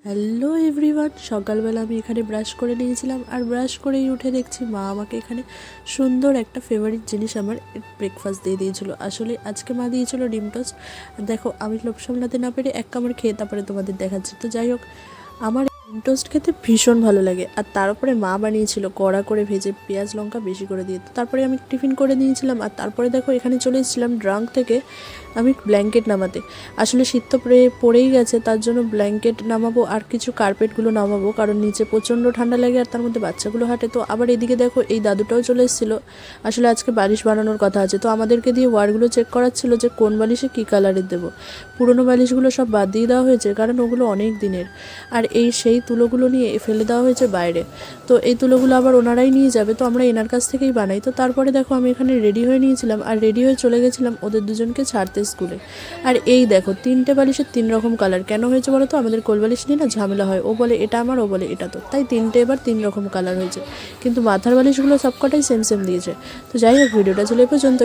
Hello everyone, সকালবেলা আমি এখানে ব্রাশ করে নিয়েছিলাম আর ব্রাশ করেই উঠে দেখছি মা আমাকে এখানে সুন্দর একটা ফেভারিট জিনিস আমার ব্রেকফাস্ট দিয়ে দিয়েছিল। আসলে আজকে মা দিয়েছিল ডিম টোস্ট। দেখো, আমি লোভ সামলাতে না পেরে এক কামড় খেয়ে তারপরে তোমাদের দেখাচ্ছি। তো যাই হোক, আমার ডিম টোস্ট খেতে ভীষণ ভালো লাগে। আর তার উপরে মা বানিয়েছিল কড়া করে ভেজে, পেঁয়াজ লঙ্কা বেশি করে দিয়ে। তো তারপরে আমি টিফিন করে নিয়েছিলাম। আর তারপরে দেখো, এখানে চলে এসেছিলাম ড্রাঙ্ক থেকে আমি ব্ল্যাঙ্কেট নামাতে। আসলে শীত তো পড়েই গেছে, তার জন্য ব্ল্যাঙ্কেট নামাবো আর কিছু কার্পেটগুলো নামাবো, কারণ নিচে প্রচণ্ড ঠান্ডা লাগে আর তার মধ্যে বাচ্চাগুলো হাঁটে। তো আবার এদিকে দেখো, এই দাদুটাও চলে এসেছিলো। আসলে আজকে বালিশ বানানোর কথা আছে, তো আমাদেরকে দিয়ে ওয়ারগুলো চেক করাচ্ছিল যে কোন বালিশে কী কালারের দেবো। পুরনো বালিশগুলো সব বাদ দিয়ে দেওয়া হয়েছে, কারণ ওগুলো অনেক দিনের। আর সেই তুলোগুলো নিয়ে ফেলে দেওয়া হয়েছে বাইরে। তো এই তুলোগুলো আবার ওনারাই নিয়ে যাবে, তো আমরা এনার কাছ থেকেই বানাই। তো তারপরে দেখো, আমি এখানে রেডি হয়ে নিয়েছিলাম আর রেডি হয়ে চলে গেছিলাম ওদের দুজনকে ছাড়তে স্কুলে। আর এই দেখো, 3টে বালিশের 3 রকম কালার। কেন হয়েছে বলো তো? আমাদের কোল বালিশ নিয়ে না ঝামেলা হয়, ও বলে এটা আমার, ও বলে এটা তো, তাই 3টে এবার 3 রকম কালার হয়েছে। কিন্তু মাথার বালিশগুলো সবকটাই সেম সেম দিয়েছে। তো যাই হোক, ভিডিওটা চলে এ পর্যন্ত।